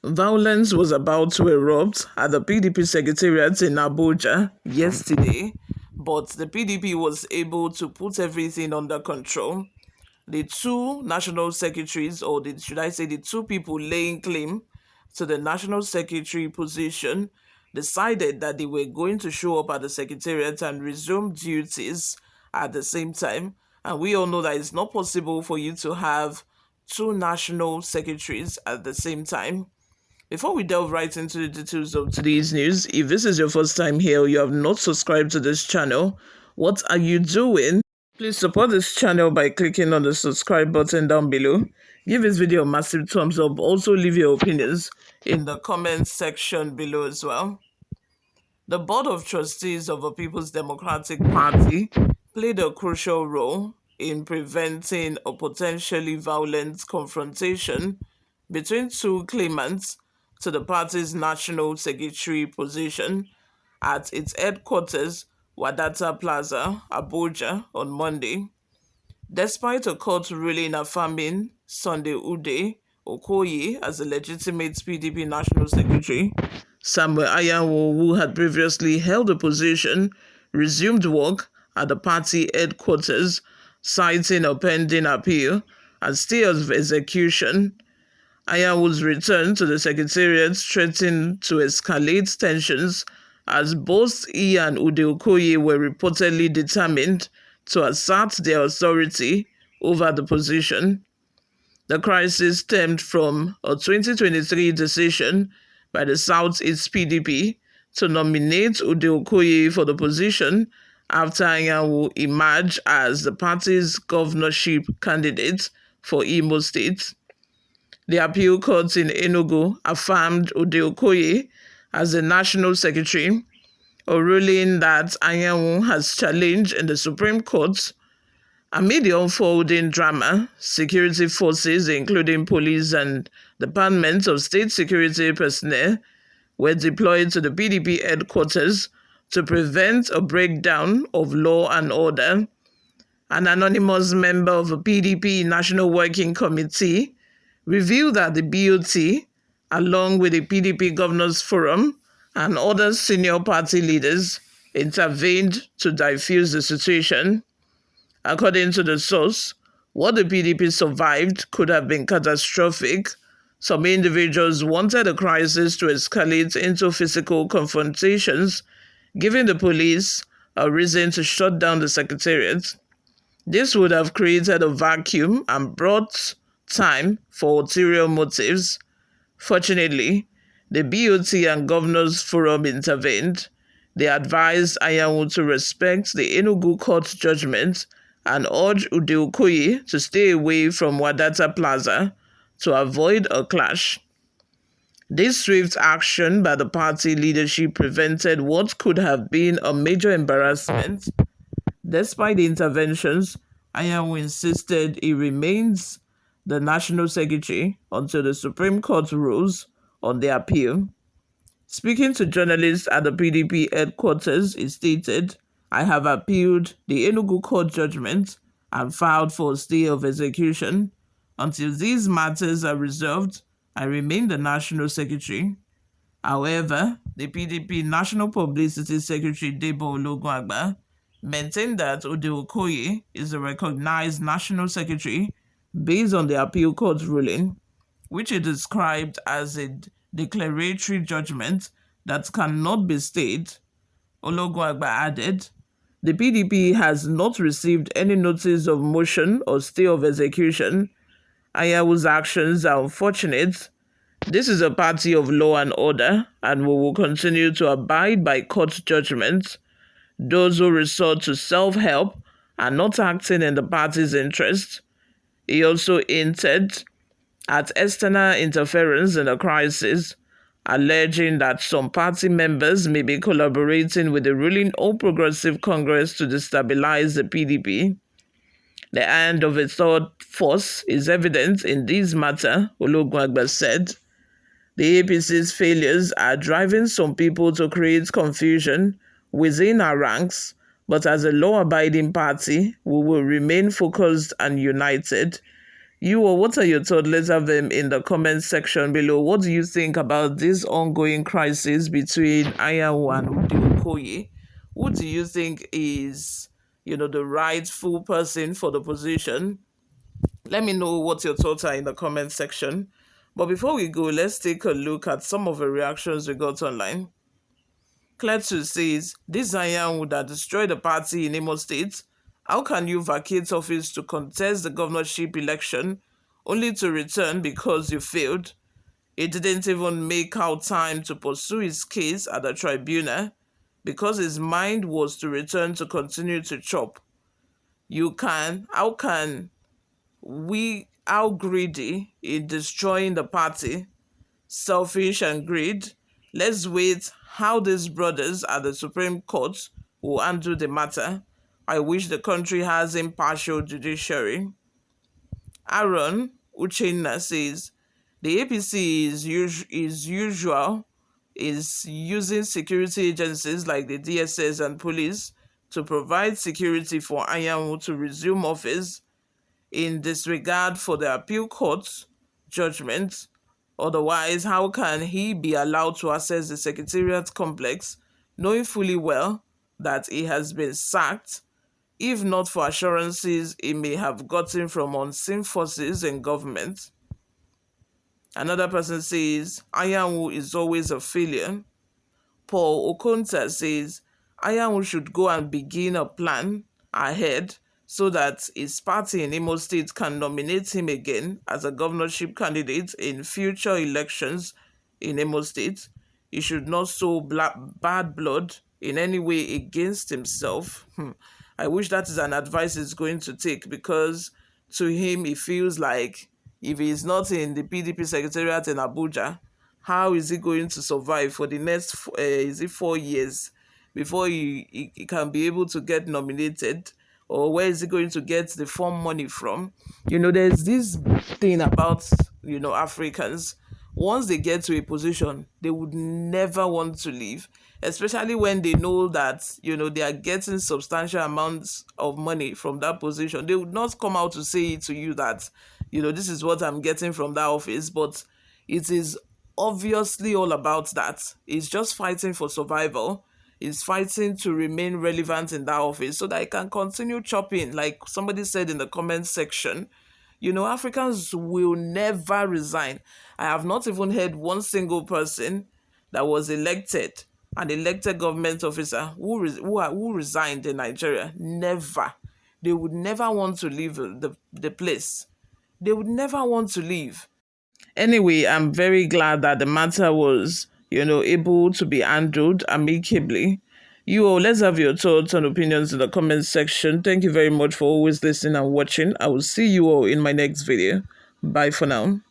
Violence was about to erupt at the PDP Secretariat in Abuja yesterday, but the PDP was able to put everything under control. The two national secretaries, or should I say the two people laying claim to the national secretary position, decided that they were going to show up at the Secretariat and resume duties at the same time. And we all know that it's not possible for you to have two national secretaries at the same time. Before we delve right into the details of today's news, if this is your first time here or you have not subscribed to this channel, what are you doing? Please support this channel by clicking on the subscribe button down below. Give this video a massive thumbs up. Also leave your opinions in the comments section below as well. The Board of Trustees of the People's Democratic Party played a crucial role in preventing a potentially violent confrontation between two claimants to the party's national secretary position at its headquarters, Wadata Plaza, Abuja, on Monday. Despite a court ruling affirming Sunday Ude Okoye as a legitimate PDP national secretary, Samuel Anyanwu, who had previously held the position, resumed work at the party headquarters, citing a pending appeal and stay of execution. Anyanwu's return to the Secretariat threatened to escalate tensions as both he and Ude Okoye were reportedly determined to assert their authority over the position. The crisis stemmed from a 2023 decision by the Southeast PDP to nominate Ude Okoye for the position after Anyanwu emerged as the party's governorship candidate for Imo State. The appeal court in Enugu affirmed Ude Okoye as the national secretary, a ruling that Anyanwu has challenged in the Supreme Court. Amid the unfolding drama, security forces, including police and Department of State Security personnel, were deployed to the PDP headquarters to prevent a breakdown of law and order. An anonymous member of the PDP National Working Committee revealed that the BoT, along with the PDP Governors Forum and other senior party leaders, intervened to diffuse the situation. According to the source, what the PDP survived could have been catastrophic. Some individuals wanted the crisis to escalate into physical confrontations, giving the police a reason to shut down the Secretariat. This would have created a vacuum and brought time for ulterior motives. Fortunately, the BoT and Governors Forum intervened. They advised Anyanwu to respect the Enugu court judgment and urged Ude Okoye to stay away from Wadata Plaza to avoid a clash. This swift action by the party leadership prevented what could have been a major embarrassment. Despite the interventions, Anyanwu insisted he remains the national secretary until the Supreme Court rules on the appeal. Speaking to journalists at the PDP headquarters, he stated, "I have appealed the Enugu court judgment and filed for a stay of execution. Until these matters are resolved, I remain the national secretary." However, the PDP National Publicity Secretary Debo Ologunagba maintained that Ude Okoye is a recognized national secretary based on the appeal court ruling, which he described as a declaratory judgment that cannot be stayed. Ologunagba added, "The PDP has not received any notice of motion or stay of execution. Anyanwu's actions are unfortunate. This is a party of law and order, and we will continue to abide by court judgments. Those who resort to self-help are not acting in the party's interest." He also hinted at external interference in the crisis, alleging that some party members may be collaborating with the ruling All Progressive Congress to destabilize the PDP. "The hand of a third force is evident in this matter," Ologunagba said. "The APC's failures are driving some people to create confusion within our ranks, but as a law-abiding party, we will remain focused and united. You or what are your thoughts? Let's have them in the comment section below. What do you think about this ongoing crisis between Anyanwu and Okoye? Who do you think is, the rightful person for the position? Let me know what your thoughts are in the comment section. But before we go, let's take a look at some of the reactions we got online. Kletu says, this Anyanwu that destroyed the party in Imo State, how can you vacate office to contest the governorship election only to return because you failed? He didn't even make out time to pursue his case at the tribunal because his mind was to return to continue to chop. How greedy in destroying the party, selfish and greed. Let's wait how these brothers at the Supreme Court will handle the matter. I wish the country has impartial judiciary. Aaron Uchenna says the APC is using security agencies like the DSS and police to provide security for Anyanwu to resume office in disregard for the appeal court's judgment. Otherwise, how can he be allowed to access the Secretariat complex, knowing fully well that he has been sacked, if not for assurances he may have gotten from unseen forces in government? Another person says, Anyanwu is always a failure. Paul Okonta says, Anyanwu should go and begin a plan ahead so that his party in Imo State can nominate him again as a governorship candidate in future elections in Imo State. He should not sow bad blood in any way against himself. I wish that is an advice he's going to take, because to him, he feels like if he's not in the PDP Secretariat in Abuja, how is he going to survive for the next 4 years before he can be able to get nominated? Or where is he going to get the form money from? There's this thing about, Africans. Once they get to a position, they would never want to leave, especially when they know that, they are getting substantial amounts of money from that position. They would not come out to say to you that, this is what I'm getting from that office, but it is obviously all about that. It's just fighting for survival. It's fighting to remain relevant in that office so that I can continue chopping. Like somebody said in the comment section, Africans will never resign. I have not even heard one single person that was elected, an elected government officer who resigned in Nigeria. Never. They would never want to leave the place. They would never want to leave. Anyway, I'm very glad that the matter was, able to be handled amicably. You all, let's have your thoughts and opinions in the comment section. Thank you very much for always listening and watching. I will see you all in my next video. Bye for now.